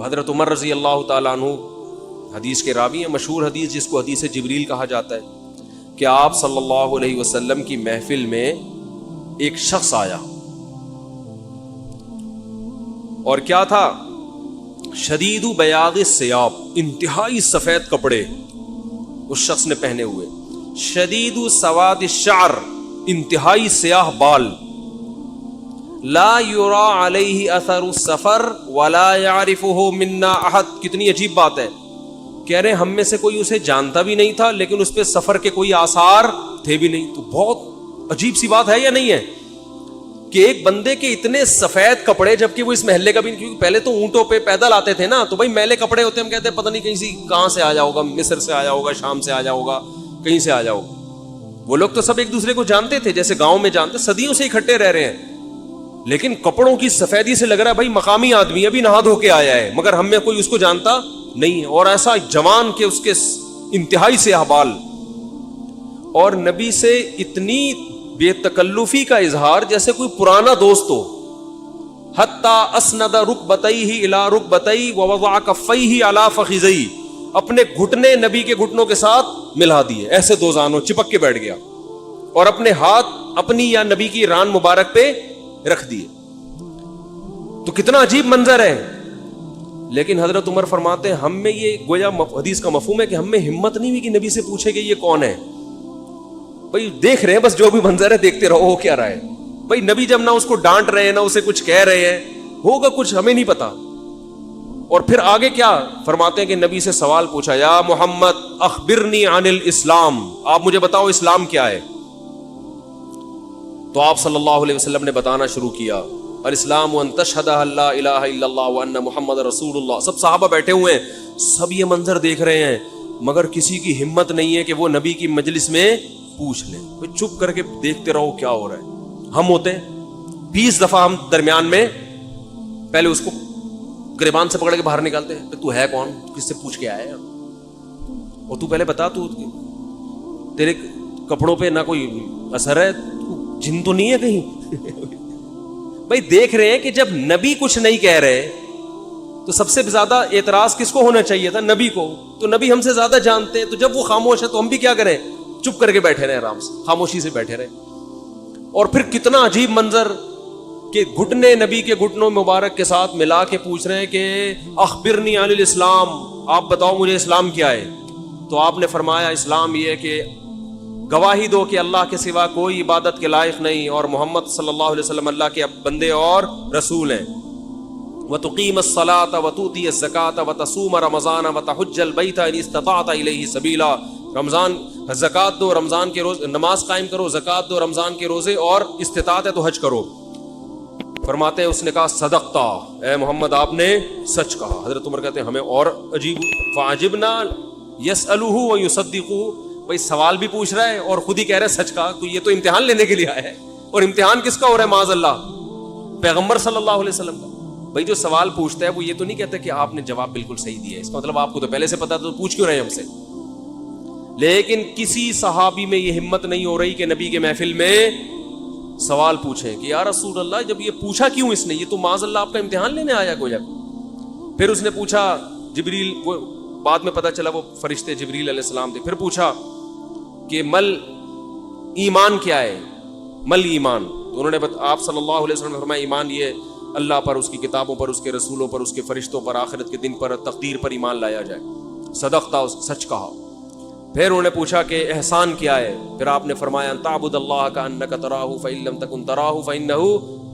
حضرت عمر رضی اللہ تعالیٰ عنہ حدیث کے راوی ہیں، مشہور حدیث جس کو حدیث جبریل کہا جاتا ہے کہ آپ صلی اللہ علیہ وسلم کی محفل میں ایک شخص آیا اور کیا تھا؟ شدید بیاض الثیاب، انتہائی سفید کپڑے اس شخص نے پہنے ہوئے، شدید سواد الشعر، انتہائی سیاہ بال، لا یرا علیہ اثر السفر ولا یعرفہ منا احد۔ کتنی عجیب بات ہے، کہہ رہے ہم میں سے کوئی اسے جانتا بھی نہیں تھا لیکن اس پہ سفر کے کوئی آثار تھے بھی نہیں۔ تو بہت عجیب سی بات ہے یا نہیں ہے کہ ایک بندے کے اتنے سفید کپڑے، جبکہ وہ اس محلے کا بھی نہیں، کیونکہ پہلے تو اونٹوں پہ پیدل آتے تھے نا، تو بھائی میلے کپڑے ہوتے ہیں، ہم کہتے ہیں پتہ نہیں کہیں سے کہاں سے آیا ہوگا، مصر سے آیا ہوگا، شام سے آیا ہوگا، کہیں سے آیا ہوگا۔ وہ لوگ تو سب ایک دوسرے کو جانتے تھے، جیسے گاؤں میں جانتے، صدیوں سے اکٹھے رہ رہے ہیں، لیکن کپڑوں کی سفیدی سے لگ رہا ہے بھائی مقامی آدمی ابھی نہا دھو کے آیا ہے، مگر ہم میں کوئی اس کو جانتا نہیں ہے، اور ایسا جوان کہ اس کے انتہائی سیاہ بال، اور نبی سے اتنی بے تکلفی کا اظہار جیسے کوئی پرانا دوست ہو، حتی اسند رکبتیہ الی رکبتیہ ووضع کفیہ علی فخذیہ، اپنے گھٹنے نبی کے گھٹنوں کے ساتھ ملا دیے، ایسے دو زانوں چپک کے بیٹھ گیا، اور اپنے ہاتھ اپنی یا نبی کی ران مبارک پہ رکھ دیے۔ تو کتنا عجیب منظر ہے، لیکن حضرت عمر فرماتے ہیں ہم میں یہ گویا حدیث کا مفہوم ہے کہ ہم میں ہمت نہیں ہوئی کہ نبی سے پوچھے کہ یہ کون ہے۔ بھائی دیکھ رہے ہیں بس جو بھی منظر ہے دیکھتے رہو، ہو کیا رہا ہے بھائی، نبی جب نہ اس کو ڈانٹ رہے ہیں نہ اسے کچھ کہہ رہے ہیں، ہوگا کچھ ہمیں نہیں پتا۔ اور پھر آگے کیا فرماتے ہیں کہ نبی سے سوال پوچھا، یا محمد اخبرنی عن الاسلام، آپ مجھے بتاؤ اسلام کیا ہے۔ تو آپ صلی اللہ علیہ وسلم نے بتانا شروع کیا، الاسلام ان تشہد ان لا الہ الا اللہ وان محمد رسول اللہ۔ سب صحابہ بیٹھے ہوئے ہیں، سب یہ منظر دیکھ رہے ہیں، مگر کسی کی ہمت نہیں ہے کہ وہ نبی کی مجلس میں پوچھ لیں۔ چپ کر کے دیکھتے رہو کیا ہو رہا ہے۔ ہم ہوتے 20 دفعہ ہم درمیان میں پہلے اس کو گریبان سے پکڑ کے باہر نکالتے ہیں، تو ہے کون، کس سے پوچھ کے آیا ہے، اور تو پہلے بتا، تو تیرے کپڑوں پہ نہ کوئی اثر ہے، جن تو نہیں ہے کہیں۔ بھائی دیکھ رہے ہیں کہ جب نبی کچھ نہیں کہہ رہے تو سب سے زیادہ اعتراض کس کو ہونا چاہیے تھا؟ نبی کو۔ تو نبی ہم سے زیادہ جانتے ہیں، تو جب وہ خاموش ہے تو ہم بھی کیا کریں؟ چپ کر کے بیٹھے رہے، آرام سے خاموشی سے بیٹھے رہے۔ اور پھر کتنا عجیب منظر کہ گھٹنے نبی کے گھٹنوں مبارک کے ساتھ ملا کے پوچھ رہے ہیں کہ اخبرنی عن الاسلام، آپ بتاؤ مجھے اسلام کیا ہے۔ تو آپ نے فرمایا اسلام یہ ہے کہ گواہی دو کہ اللہ کے سوا کوئی عبادت کے لائق نہیں، اور محمد صلی اللہ علیہ وسلم اللہ کے بندے اور رسول ہیں، وَتُقِيمَ الصَّلَاةَ وَتُؤْتِيَ الزَّكَاةَ وَتَصُومَ رَمَضَانَ وَتَحُجَّ الْبَيْتَ إِنِ اسْتَطَعْتَ إِلَيْهِ سَبِيلًا۔ رمضان زکات دو، رمضان کے روز نماز قائم کرو، زکات دو، رمضان کے روزے، اور استطاعت ہے تو حج کرو۔ فرماتے ہیں اس نے کہا صدقتا، اے محمد آپ نے سچ کہا۔ حضرت عمر کہتے ہیں ہمیں اور عجیب، فعجبنا یسألہ ویصدقہ، بھائی سوال بھی پوچھ رہا ہے اور خود ہی کہہ رہا ہے سچ کہا، تو یہ تو امتحان لینے کے لیے آیا ہے، اور امتحان کس کا ہو رہا ہے؟ معاذ اللہ پیغمبر صلی اللہ علیہ وسلم کا۔ بھائی جو سوال پوچھتا ہے وہ یہ تو نہیں کہتا کہ آپ نے جواب بالکل صحیح دیا ہے، اس کا مطلب آپ کو تو پہلے سے پتا، تو پوچھ کیوں رہے ہیں ہم سے؟ لیکن کسی صحابی میں یہ ہمت نہیں ہو رہی کہ نبی کے محفل میں سوال پوچھیں کہ یا رسول اللہ جب یہ پوچھا کیوں اس نے، یہ تو معاذ اللہ آپ کا امتحان لینے آیا گویا۔ پھر اس نے پوچھا، جبریل، وہ بعد میں پتا چلا وہ فرشتے جبریل علیہ السلام تھے، پھر پوچھا کہ مل ایمان کیا ہے، مل ایمان، تو انہوں نے آپ صلی اللہ علیہ وسلم نے فرمایا ایمان یہ اللہ پر، اس کی کتابوں پر، اس کے رسولوں پر، اس کے فرشتوں پر، آخرت کے دن پر، تقدیر پر ایمان لایا جائے۔ صدقتا، سچ کہا۔ پھر انہوں نے پوچھا کہ احسان کیا ہے، پھر آپ نے فرمایا ان تعبد اللہ کأنک تراہ فإن لم تکن تراہ فإنہ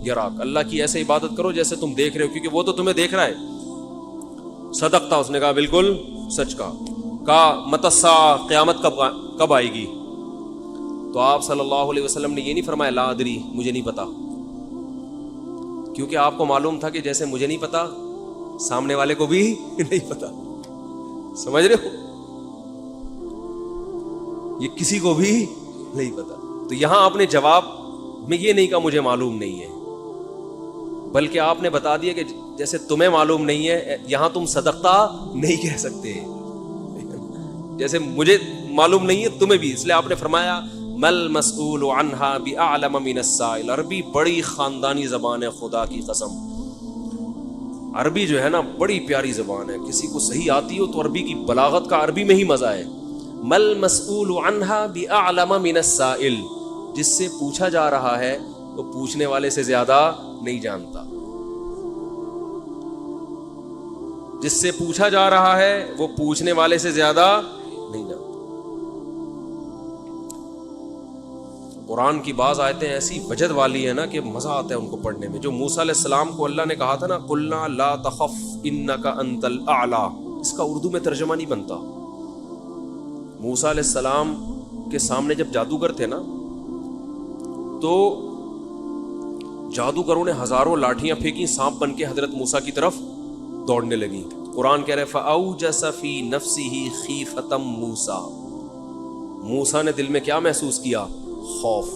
یراک، اللہ کی ایسے عبادت کرو جیسے تم دیکھ رہے ہو، کیونکہ وہ تو تمہیں دیکھ رہا ہے۔ صدقتا، اس نے کہا بالکل سچ کہا متی الساعہ، قیامت کب آئے گی؟ تو آپ صلی اللہ علیہ وسلم نے یہ نہیں فرمایا لا ادری، مجھے نہیں پتا، کیونکہ آپ کو معلوم تھا کہ جیسے مجھے نہیں پتا سامنے والے کو بھی نہیں پتا، سمجھ رہے ہو، یہ کسی کو بھی نہیں پتا۔ تو یہاں آپ نے جواب میں یہ نہیں کہا مجھے معلوم نہیں ہے، بلکہ آپ نے بتا دیا کہ جیسے تمہیں معلوم نہیں ہے، یہاں تم صدقتا نہیں کہہ سکتے، جیسے مجھے معلوم نہیں ہے تمہیں بھی، اس لیے آپ نے فرمایا مل مسئول عنہا بأعلم من السائل۔ عربی بڑی خاندانی زبان ہے، خدا کی قسم عربی جو ہے نا بڑی پیاری زبان ہے, کسی کو صحیح آتی ہو تو عربی کی بلاغت کا عربی میں ہی مزہ ہے. مل مسئول عنہا بأعلم من السائل, جس سے پوچھا جا رہا ہے وہ پوچھنے والے سے زیادہ نہیں جانتا. جس سے پوچھا جا رہا ہے وہ پوچھنے والے سے زیادہ نہیں جانتا. قرآن کی بعض آیتیں ایسی وجد والی ہیں نا کہ مزہ آتا ہے ان کو پڑھنے میں. جو موسیٰ علیہ السلام کو اللہ نے کہا تھا نا قلنا لا تخف انک انت الاعلی, اس کا اردو میں ترجمہ نہیں بنتا. موسیٰ علیہ السلام کے سامنے جب جادوگر تھے نا تو جادوگروں نے ہزاروں لاٹھیاں پھینکی, سانپ بن کے حضرت موسیٰ کی طرف دوڑنے لگی. قرآن کہہ رہے فَأَوْجَسَ فِي نَفْسِهِ خِيفَةً مُوسَىٰ, موسیٰ نے دل میں کیا محسوس کیا؟ خوف.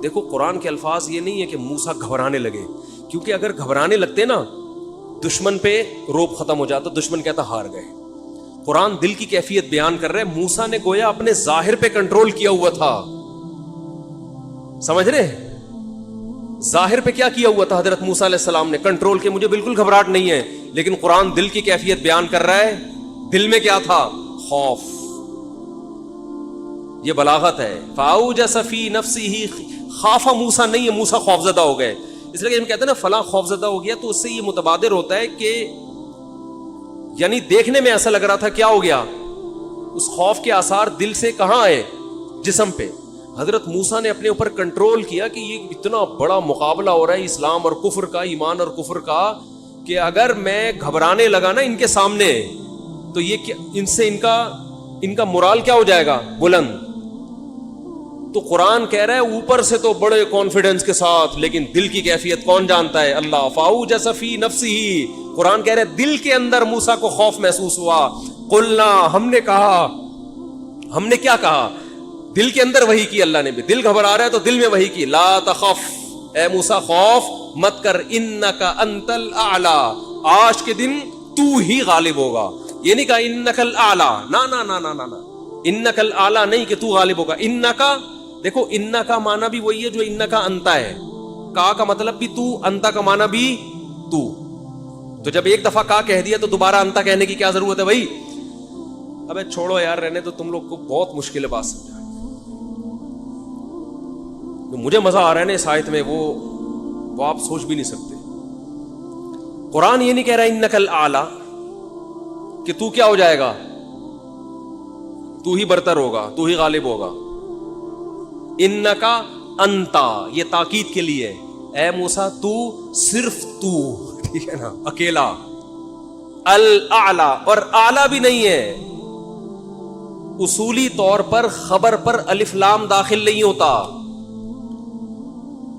دیکھو قرآن کے الفاظ یہ نہیں ہے کہ موسیٰ گھبرانے لگے, کیونکہ اگر گھبرانے لگتے نا دشمن پہ روب ختم ہو جاتا, دشمن کہتا ہار گئے. قرآن دل کی کیفیت بیان کر رہے, موسیٰ نے گویا اپنے ظاہر پہ کنٹرول کیا ہوا تھا. سمجھ رہے, ظاہر پہ کیا کیا ہوا تھا حضرت موسیٰ علیہ السلام نے؟ کنٹرول کے, مجھے بالکل گھبراہٹ نہیں ہے. لیکن قرآن دل کی کیفیت بیان کر رہا ہے, دل میں کیا تھا؟ خوف. یہ بلاغت ہے. فَأَوْجَسَ فِي نَفْسِهِ خَافَ موسیٰ نہیں ہے, موسیٰ خوفزدہ ہو گئے. اس لیے کہ ہم کہتے ہیں نا فلاں خوفزدہ ہو گیا, تو اس سے یہ متبادر ہوتا ہے کہ یعنی دیکھنے میں ایسا لگ رہا تھا کیا ہو گیا, اس خوف کے آثار دل سے کہاں آئے؟ جسم پہ. حضرت موسیٰ نے اپنے اوپر کنٹرول کیا کہ یہ اتنا بڑا مقابلہ ہو رہا ہے اسلام اور کفر کا, ایمان اور کفر کا, کہ اگر میں گھبرانے لگا نا ان کے سامنے تو یہ ان سے ان کا مورال کیا ہو جائے گا؟ بلند. تو قرآن کہہ رہا ہے اوپر سے تو بڑے کانفیڈنس کے ساتھ, لیکن دل کی کیفیت کون جانتا ہے؟ اللہ. فَأَوْجَسَ فِي نَفْسِهِ, قرآن کہہ رہا ہے دل کے اندر موسیٰ کو خوف محسوس ہوا. قلنا, ہم نے کہا, ہم نے کیا کہا؟ دل کے اندر وحی کی اللہ نے بھی. دل گھبرا رہا ہے تو دل میں وحی کی, لا تخف, اے موسیٰ خوف مت کر, انک انت الاعلی, آج کے دن تو ہی غالب ہوگا. یہ نہیں کہا انک الاعلی, نا نا نا نا نا, انک الاعلی نہیں کہ تو غالب ہوگا. انکا, دیکھو انکا کا معنی بھی وہی ہے جو انکا انتا ہے. کا مطلب بھی تو, انتا کا معنی بھی تو. تو جب ایک دفعہ کا کہہ دیا تو دوبارہ انتا کہنے کی کیا ضرورت ہے بھائی؟ ابے چھوڑو یار, رہنے تو تم لوگ کو بہت مشکل ہے بات سمجھا. مجھے مزہ آ رہا ہے نا اس آیت میں, وہ آپ سوچ بھی نہیں سکتے. قرآن یہ نہیں کہہ رہا انک الاعلی کہ تو کیا ہو جائے گا, تو ہی برتر ہوگا, تو ہی غالب ہوگا. انکا انتا, یہ تاکید کے لیے, اے موسیٰ تو, صرف تو, ٹھیک ہے نا, اکیلا. الاعلی, اور اعلی بھی نہیں ہے. اصولی طور پر خبر پر الف لام داخل نہیں ہوتا.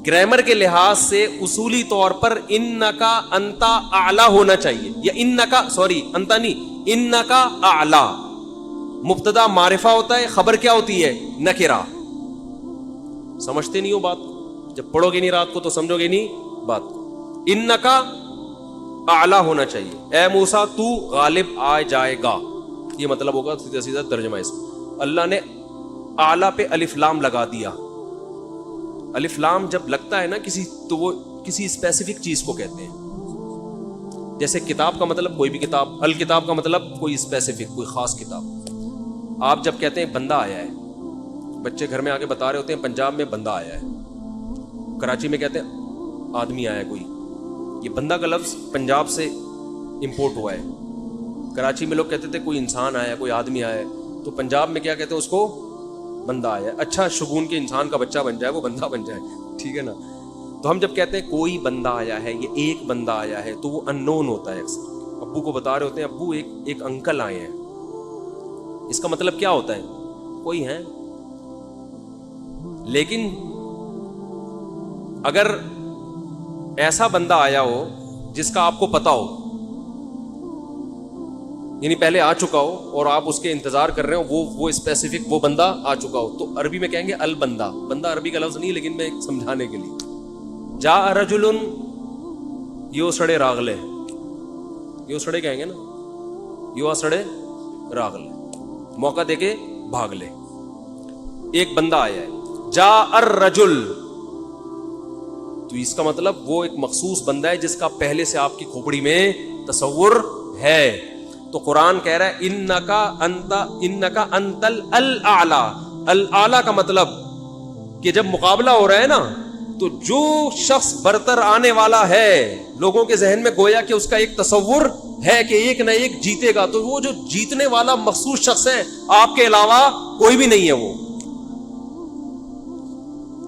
گرامر کے لحاظ سے اصولی طور پر انکا انتا اعلی ہونا چاہیے, یا انکا, سوری انتا نہیں, انکا اعلی. مبتدا معرفہ ہوتا ہے, خبر کیا ہوتی ہے؟ نکرہ. سمجھتے نہیں ہو بات, جب پڑھو گے نہیں رات کو تو سمجھو گے نہیں بات کو. انکا اعلی ہونا چاہیے, اے موسیٰ تو غالب آ جائے گا, یہ مطلب ہوگا سیدھا سیدھا ترجمہ اس کو. اللہ نے اعلی پہ الف لام لگا دیا. الف لام جب لگتا ہے نا کسی, تو وہ کسی اسپیسیفک چیز کو کہتے ہیں. جیسے کتاب کا مطلب کوئی بھی کتاب, الکتاب کا مطلب کوئی اسپیسیفک, کوئی خاص کتاب. آپ جب کہتے ہیں بندہ آیا ہے, بچے گھر میں آ کے بتا رہے ہوتے ہیں پنجاب میں بندہ آیا ہے, کراچی میں کہتے ہیں آدمی آیا ہے کوئی. یہ بندہ کا لفظ پنجاب سے امپورٹ ہوا ہے. کراچی میں لوگ کہتے تھے کوئی انسان آیا ہے, کوئی آدمی آیا ہے, تو پنجاب میں کیا کہتے ہیں اس کو؟ بندہ آیا ہے. اچھا شگون کے انسان کا بچہ بن جائے, وہ بندہ بن جائے, ٹھیک ہے نا. تو ہم جب کہتے ہیں کوئی بندہ آیا ہے, یہ ایک بندہ آیا ہے, تو وہ ان نون ہوتا ہے. ابو کو بتا رہے ہوتے ہیں ابو ایک انکل آئے ہیں, اس کا مطلب کیا ہوتا ہے؟ کوئی ہے. لیکن اگر ایسا بندہ آیا ہو جس کا آپ کو پتا ہو, یعنی پہلے آ چکا ہو اور آپ اس کے انتظار کر رہے ہو, وہ اسپیسیفک وہ بندہ آ چکا ہو, تو عربی میں کہیں گے البندہ. بندہ عربی کا لفظ نہیں, لیکن میں سمجھانے کے لیے. جا رجل یو سڑے راغلے, یو سڑے کہیں گے نا, یو سڑے راغلے, موقع دے کے بھاگ لے. ایک بندہ آیا ہے. جا الرجل, تو تو اس کا مطلب وہ ایک مخصوص بندہ ہے جس کا پہلے سے آپ کی کھوپڑی میں تصور ہے. تو قرآن کہہ رہا ہے انکا انت الاعلی. الاعلی کا مطلب کہ جب مقابلہ ہو رہا ہے نا تو جو شخص برتر آنے والا ہے لوگوں کے ذہن میں گویا کہ اس کا ایک تصور ہے کہ ایک نہ ایک جیتے گا, تو وہ جو جیتنے والا مخصوص شخص ہے آپ کے علاوہ کوئی بھی نہیں ہے وہ,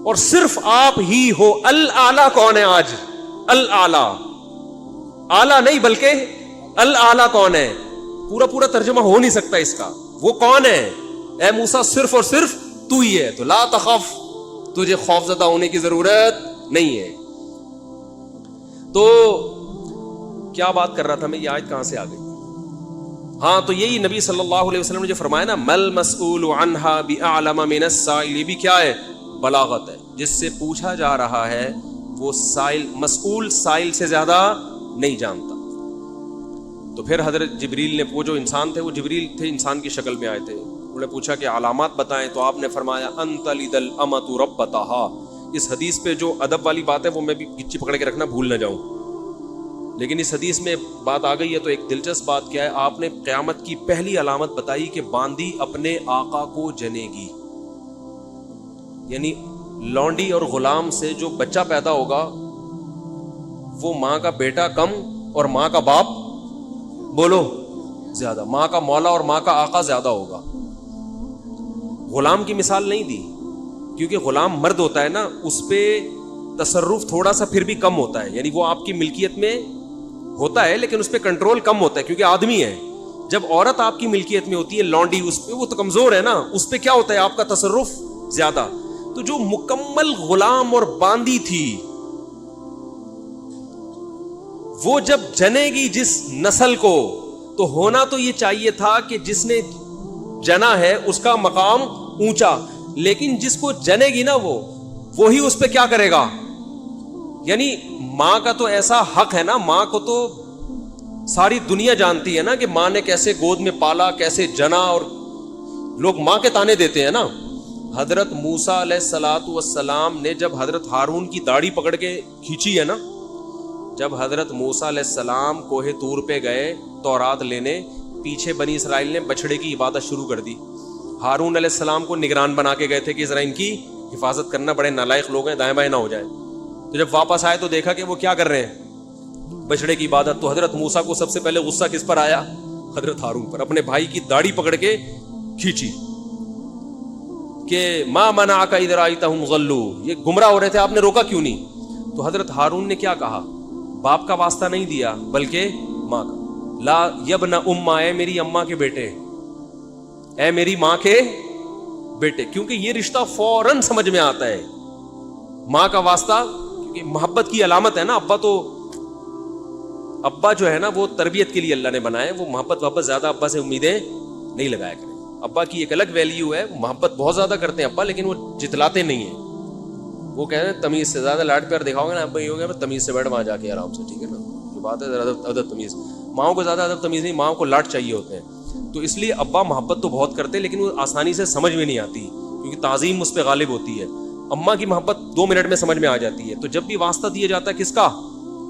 اور صرف آپ ہی ہو. الاعلی کون ہے آج؟ الاعلی اعلی نہیں بلکہ الاعلی کون ہے؟ پورا ترجمہ ہو نہیں سکتا اس کا. وہ کون ہے؟ اے موسیٰ صرف اور صرف تو ہی ہے, تو لا تخف, تجھے خوف زدہ ہونے کی ضرورت نہیں ہے. تو کیا بات کر رہا تھا میں, یہ آیت کہاں سے آ گئی؟ ہاں تو یہی نبی صلی اللہ علیہ وسلم نے جو فرمایا نا مل مسئول عنہا بأعلم من السائل, یہ بھی کیا ہے؟ بلاغت ہے. جس سے پوچھا جا رہا ہے وہ مسئول سائل سے زیادہ نہیں جانتا. تو پھر حضرت جبریل نے, وہ جو انسان تھے وہ جبریل تھے, انسان کی شکل میں آئے تھے, انہوں نے پوچھا کہ علامات بتائیں, تو آپ نے فرمایا انت لد الامۃ ربتہا. اس حدیث پہ جو ادب والی بات ہے وہ میں بھی گچی پکڑ کے رکھنا بھول نہ جاؤں, لیکن اس حدیث میں بات آ گئی ہے. تو ایک دلچسپ بات کیا ہے, آپ نے قیامت کی پہلی علامت بتائی کہ باندی اپنے آقا کو جنے گی. یعنی لونڈی اور غلام سے جو بچہ پیدا ہوگا وہ ماں کا بیٹا کم اور ماں کا باپ بولو زیادہ, ماں کا مولا اور ماں کا آقا زیادہ ہوگا. غلام کی مثال نہیں دی کیونکہ غلام مرد ہوتا ہے نا, اس پہ تصرف تھوڑا سا پھر بھی کم ہوتا ہے, یعنی وہ آپ کی ملکیت میں ہوتا ہے لیکن اس پہ کنٹرول کم ہوتا ہے کیونکہ آدمی ہے. جب عورت آپ کی ملکیت میں ہوتی ہے لونڈی, اس پہ وہ تو کمزور ہے نا, اس پہ کیا ہوتا ہے آپ کا تصرف زیادہ. تو جو مکمل غلام اور باندی تھی وہ جب جنے گی جس نسل کو, تو ہونا تو یہ چاہیے تھا کہ جس نے جنا ہے اس کا مقام اونچا, لیکن جس کو جنے گی نا وہی اس پہ کیا کرے گا. یعنی ماں کا تو ایسا حق ہے نا, ماں کو تو ساری دنیا جانتی ہے نا کہ ماں نے کیسے گود میں پالا, کیسے جنا, اور لوگ ماں کے تانے دیتے ہیں نا. حضرت موسیٰ علیہ الصلاۃ والسلام نے جب حضرت ہارون کی داڑھی پکڑ کے کھینچی ہے نا, جب حضرت موسیٰ علیہ السلام کوہ طور پہ گئے تورات لینے, پیچھے بنی اسرائیل نے بچڑے کی عبادت شروع کر دی. ہارون علیہ السلام کو نگران بنا کے گئے تھے کہ ذرا ان کی حفاظت کرنا, بڑے نالائق لوگ ہیں, دائیں بائیں نہ ہو جائے. تو جب واپس آئے تو دیکھا کہ وہ کیا کر رہے ہیں, بچڑے کی عبادت. تو حضرت موسیٰ کو سب سے پہلے غصہ کس پر آیا؟ حضرت ہارون پر. اپنے بھائی کی داڑھی پکڑ کے کھینچی کہ ما منعک اذ رأیتہم ضلوا, یہ گمراہ ہو رہے تھے, آپ نے روکا کیوں نہیں؟ تو حضرت ہارون نے کیا کہا, باپ کا واسطہ نہیں دیا بلکہ ماں کا. لا یبن اماں, اے میری اماں کے بیٹے, اے میری ماں کے بیٹے, کیونکہ یہ رشتہ فوراً سمجھ میں آتا ہے. ماں کا واسطہ کیونکہ محبت کی علامت ہے نا. ابا جو ہے نا وہ تربیت کے لیے اللہ نے بنائے, وہ محبت واپس زیادہ ابا سے امیدیں نہیں لگایا کریں. ابا کی ایک الگ ویلیو ہے, محبت بہت زیادہ کرتے ہیں ابا, لیکن وہ جتلاتے نہیں ہیں. وہ کہہ رہے ہیں تمیز سے زیادہ لاڈ پیار دکھاؤ گے نا ابا, یہ ہو گیا تمیز سے بیٹھ وہاں جا کے آرام سے, ٹھیک ہے نا, جو بات ہے ادب تمیز. ماؤں کو زیادہ ادب تمیز نہیں, ماؤں کو لاڈ چاہیے ہوتے ہیں. تو اس لیے ابا محبت تو بہت کرتے ہیں لیکن وہ آسانی سے سمجھ میں نہیں آتی کیونکہ تعظیم اس پہ غالب ہوتی ہے. اماں کی محبت 2 منٹ میں سمجھ میں آ جاتی ہے. تو جب بھی واسطہ دیا جاتا ہے کس کا؟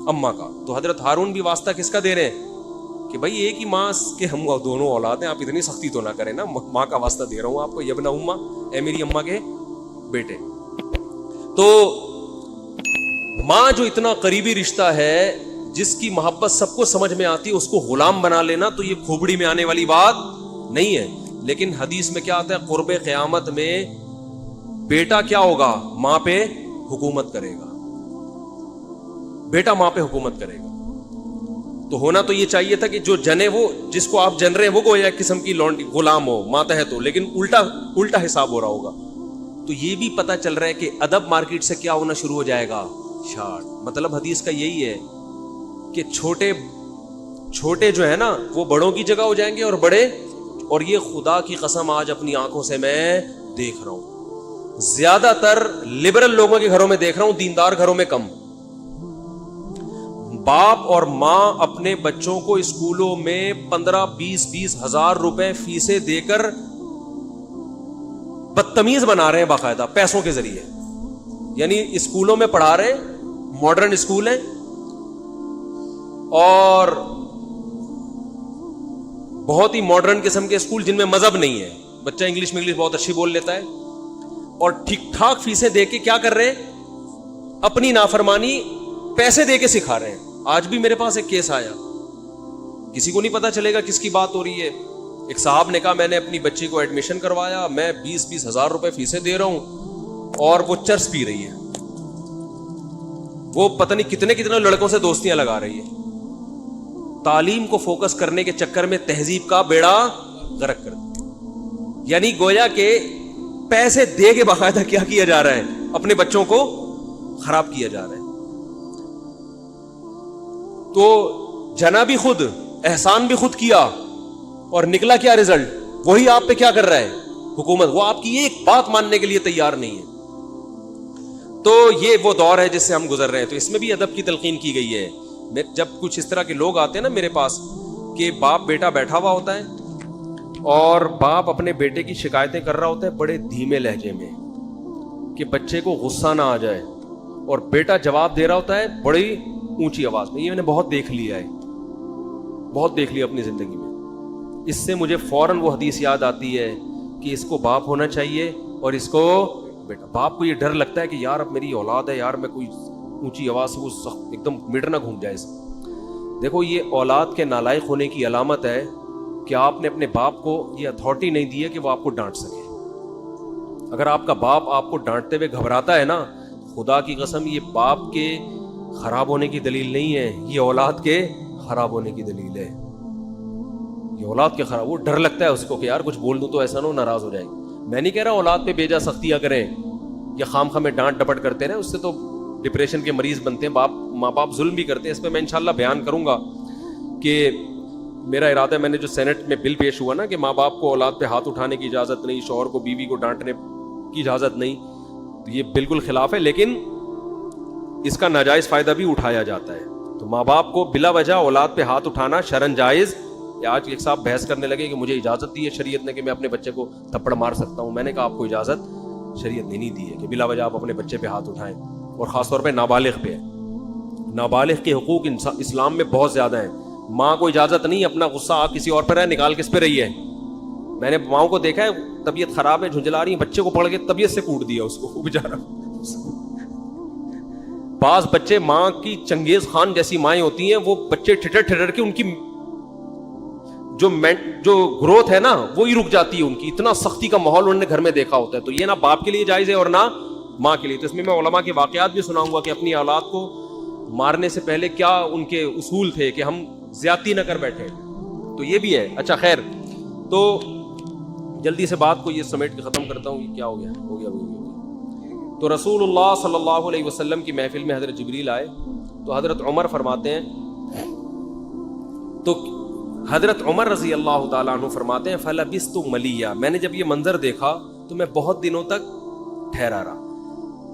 اماں کا. تو حضرت ہارون بھی واسطہ کس کا دے رہے ہیں کہ بھائی ایک ہی ماں کے ہم دونوں اولاد ہیں, آپ اتنی سختی تو نہ کریں نا, ماں کا واسطہ دے رہا ہوں آپ کو, یبن اماں, اے میری اماں کے بیٹے. تو ماں جو اتنا قریبی رشتہ ہے, جس کی محبت سب کو سمجھ میں آتی ہے, اس کو غلام بنا لینا تو یہ کھوپڑی میں آنے والی بات نہیں ہے. لیکن حدیث میں کیا آتا ہے, قرب قیامت میں بیٹا کیا ہوگا, ماں پہ حکومت کرے گا, بیٹا ماں پہ حکومت کرے گا. تو ہونا تو یہ چاہیے تھا کہ جو جنے, وہ جس کو آپ جن رہے ہیں وہ کوئی ایک قسم کی غلام ہو, ماتحت ہو, لیکن الٹا حساب ہو رہا ہوگا. تو یہ بھی پتہ چل رہا ہے کہ ادب مارکیٹ سے کیا ہونا شروع ہو جائے گا, شارٹ. مطلب حدیث کا یہی ہے کہ چھوٹے جو ہے نا وہ بڑوں کی جگہ ہو جائیں گے, اور بڑے, اور یہ خدا کی قسم آج اپنی آنکھوں سے میں دیکھ رہا ہوں, زیادہ تر لبرل لوگوں کے گھروں میں دیکھ رہا ہوں, دیندار گھروں میں کم. باپ اور ماں اپنے بچوں کو اسکولوں میں 15-20 ہزار روپے فیسیں دے کر بدتمیز بنا رہے ہیں باقاعدہ پیسوں کے ذریعے. یعنی اسکولوں میں پڑھا رہے ہیں ماڈرن اسکول ہیں اور بہت ہی ماڈرن قسم کے اسکول جن میں مذہب نہیں ہے. بچہ انگلش بہت اچھی بول لیتا ہے اور ٹھیک ٹھاک فیسیں دے کے کیا کر رہے ہیں, اپنی نافرمانی پیسے دے کے سکھا رہے ہیں. آج بھی میرے پاس ایک کیس آیا, کسی کو نہیں پتا چلے گا کس کی بات ہو رہی ہے. ایک صاحب نے کہا میں نے اپنی بچی کو ایڈمیشن کروایا, میں 20-20 ہزار روپے فیسیں دے رہا ہوں اور وہ چرس پی رہی ہے, وہ پتہ نہیں کتنے لڑکوں سے دوستیاں لگا رہی ہے. تعلیم کو فوکس کرنے کے چکر میں تہذیب کا بیڑا غرق کر دیا. یعنی گویا کہ پیسے دے کے باقاعدہ کیا جا رہا ہے, اپنے بچوں کو خراب کیا جا رہا ہے. تو جنا بھی خود, احسان بھی خود کیا, اور نکلا کیا رزلٹ؟ وہی آپ پہ کیا کر رہا ہے حکومت, وہ آپ کی ایک بات ماننے کے لیے تیار نہیں ہے. تو یہ وہ دور ہے جس سے ہم گزر رہے ہیں. تو اس میں بھی ادب کی تلقین کی گئی ہے. جب کچھ اس طرح کے لوگ آتے ہیں نا میرے پاس کہ باپ بیٹا بیٹھا ہوا ہوتا ہے اور باپ اپنے بیٹے کی شکایتیں کر رہا ہوتا ہے بڑے دھیمے لہجے میں کہ بچے کو غصہ نہ آ جائے, اور بیٹا جواب دے رہا ہوتا ہے بڑی اونچی آواز میں. یہ میں نے بہت دیکھ لیا اپنی زندگی میں. اس سے مجھے فوراً وہ حدیث یاد آتی ہے کہ اس کو باپ ہونا چاہیے اور اس کو بیٹا. باپ کو یہ ڈر لگتا ہے کہ یار اب میری اولاد ہے, یار میں کوئی اونچی آواز سے وہ ایک دم میٹر نہ گھوم جائے. دیکھو یہ اولاد کے نالائق ہونے کی علامت ہے کہ آپ نے اپنے باپ کو یہ اتھارٹی نہیں دی ہے کہ وہ آپ کو ڈانٹ سکے. اگر آپ کا باپ آپ کو ڈانٹتے ہوئے گھبراتا ہے نا, خدا کی قسم یہ باپ کے خراب ہونے کی دلیل نہیں ہے, یہ اولاد کے خراب ہونے کی دلیل ہے. یہ اولاد کے خراب, وہ ڈر لگتا ہے اس کو کہ یار کچھ بول دوں تو ایسا نہ ہو ناراض ہو جائے. میں نہیں کہہ رہا اولاد پہ بیجا سختیاں کریں یا خام خامے ڈانٹ ڈپٹ کرتے رہیں, اس سے تو ڈپریشن کے مریض بنتے ہیں. ماں باپ ظلم بھی کرتے ہیں. اس پہ میں انشاءاللہ بیان کروں گا کہ میرا ارادہ ہے, میں نے جو سینٹ میں بل پیش ہوا نا کہ ماں باپ کو اولاد پہ ہاتھ اٹھانے کی اجازت نہیں, شوہر کو بیوی کو ڈانٹنے کی اجازت نہیں, تو یہ بالکل خلاف ہے, لیکن اس کا ناجائز فائدہ بھی اٹھایا جاتا ہے. تو ماں باپ کو بلا وجہ اولاد پہ ہاتھ اٹھانا شرعن جائز. آج ایک صاحب بحث کرنے لگے کہ مجھے اجازت دی ہے شریعت نے کہ میں اپنے بچے کو تھپڑ مار سکتا ہوں. میں نے کہا آپ کو اجازت شریعت نے نہیں دی ہے کہ بلا وجہ آپ اپنے بچے پہ ہاتھ اٹھائیں, اور خاص طور پہ نابالغ پہ. نابالغ کے حقوق اسلام میں بہت زیادہ ہیں. ماں کو اجازت نہیں اپنا غصہ آپ کسی اور پر ہے نکال کس پہ رہی ہے. میں نے ماؤں کو دیکھا ہے طبیعت خراب ہے جھنجلا رہی ہے, بچے کو پکڑ کے طبیعت سے کوٹ دیا اس کو بیچارہ. بعض بچے ماں کی چنگیز خان جیسی مائیں ہوتی ہیں, وہ بچے ٹھٹر کے ان کی جو گروتھ ہے نا وہی رک جاتی ہے ان کی. اتنا سختی کا ماحول انہوں نے گھر میں دیکھا ہوتا ہے. تو یہ نہ باپ کے لیے جائز ہے اور نہ ماں کے لیے. تو اس میں علماء کے واقعات بھی سناؤں گا کہ اپنی اولاد کو مارنے سے پہلے کیا ان کے اصول تھے کہ ہم زیادتی نہ کر بیٹھے. تو یہ بھی ہے. اچھا خیر, تو جلدی سے بات کو یہ سمیٹ کے ختم کرتا ہوں. یہ کیا ہو گیا. تو رسول اللہ صلی اللہ علیہ وسلم کی محفل میں حضرت جبریل آئے تو حضرت عمر فرماتے ہیں, تو حضرت عمر رضی اللہ تعالیٰ عنہ فرماتے ہیں فلبثت ملیہ, میں نے جب یہ منظر دیکھا تو میں بہت دنوں تک ٹھہرا رہا.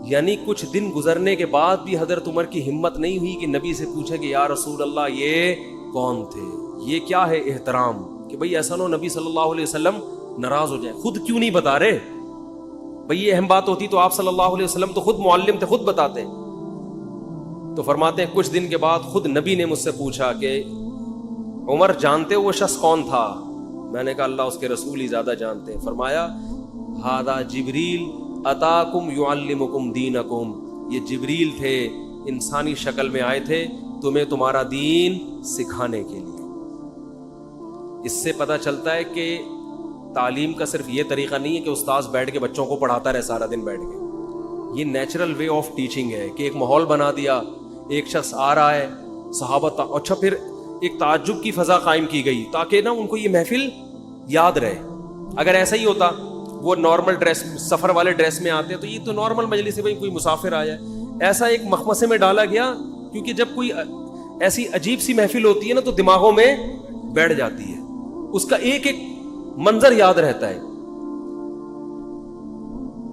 یعنی کچھ دن گزرنے کے بعد بھی حضرت عمر کی ہمت نہیں ہوئی کہ نبی سے پوچھے کہ یا رسول اللہ یہ کون تھے, یہ کیا ہے احترام, کہ بھئی ایسا نہ نبی صلی اللہ علیہ وسلم ناراض ہو جائیں. خود کیوں نہیں بتا رہے بھئی, یہ اہم بات ہوتی تو آپ صلی اللہ علیہ وسلم تو خود معلم تھے, خود بتاتے. تو فرماتے ہیں کچھ دن کے بعد خود نبی نے مجھ سے پوچھا کہ عمر جانتے ہو وہ شخص کون تھا؟ میں نے کہا اللہ اس کے رسول ہی زیادہ جانتے ہیں. فرمایا ھذا جبریل اتاکم یعلمکم دینکم, یہ جبریل تھے انسانی شکل میں آئے تھے تمہیں تمہارا دین سکھانے کے لیے. اس سے پتہ چلتا ہے کہ تعلیم کا صرف یہ طریقہ نہیں ہے کہ استاذ بیٹھ کے بچوں کو پڑھاتا رہے سارا دن بیٹھ کے. یہ نیچرل وے آف ٹیچنگ ہے کہ ایک ماحول بنا دیا, ایک شخص آ رہا ہے, صحابہ اچھا پھر ایک تعجب کی فضا قائم کی گئی تاکہ نا ان کو یہ محفل یاد رہے. اگر ایسا ہی ہوتا وہ نارمل ڈریس سفر والے ڈریس میں آتے تو یہ تو نارمل مجلس ہے, بھائی کوئی مسافر آیا ہے. ایسا ایک مخمصے میں ڈالا گیا کیونکہ جب کوئی ایسی عجیب سی محفل ہوتی ہے نا تو دماغوں میں بیٹھ جاتی ہے, اس کا ایک ایک منظر یاد رہتا ہے.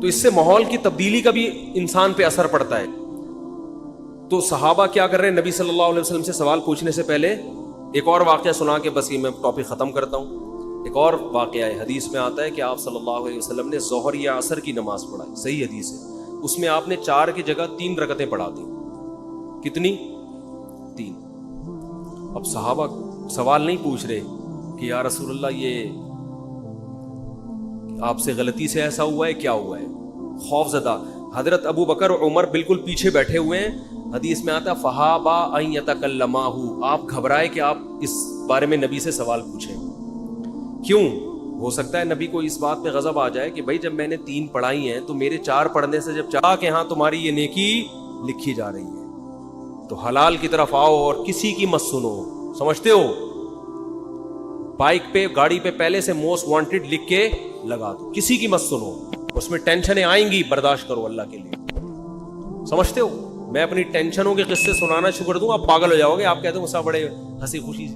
تو اس سے ماحول کی تبدیلی کا بھی انسان پہ اثر پڑتا ہے. تو صحابہ کیا کر رہے ہیں, نبی صلی اللہ علیہ وسلم سے سوال پوچھنے سے پہلے ایک اور واقعہ سنا کے بس یہ میں ٹاپک ختم کرتا ہوں. ایک اور واقعہ ہے, حدیث میں آتا ہے کہ آپ صلی اللہ علیہ وسلم نے ظہر یا عصر کی نماز پڑھائی, صحیح حدیث ہے. اس میں آپ نے 4 کی جگہ 3 رکعتیں پڑھا دی. کتنی؟ 3. اب صحابہ سوال نہیں پوچھ رہے کہ یا رسول اللہ یہ آپ سے غلطی سے ایسا ہوا ہے، کیا ہوا ہے؟ خوف زدہ. حضرت ابو بکر اور عمر بالکل پیچھے بیٹھے ہوئے ہیں. حدیث میں آتا فہابا ان یتکلماہ، آپ گھبرائے کہ آپ اس بارے میں نبی سے سوال پوچھیں. کیوں؟ ہو سکتا ہے نبی کو اس بات پہ غضب آ جائے کہ بھائی جب میں نے 3 پڑھائی ہیں تو میرے 4 پڑھنے سے جب چاہا کہ ہاں تمہاری یہ نیکی لکھی جا رہی ہے تو حلال کی طرف آؤ اور کسی کی مت سنو. سمجھتے ہو؟ بائک پہ گاڑی پہ پہلے سے موسٹ وانٹڈ لکھ کے لگا دو، کسی کی مت سنو. اس میں ٹینشنیں آئیں گی، برداشت کرو اللہ کے لیے. سمجھتے ہو؟ میں اپنی ٹینشنوں کے قصے سنانا شروع کر دوں آپ پاگل ہو جاؤ گے. آپ کہتے ہو صاحب بڑے ہنسی خوشی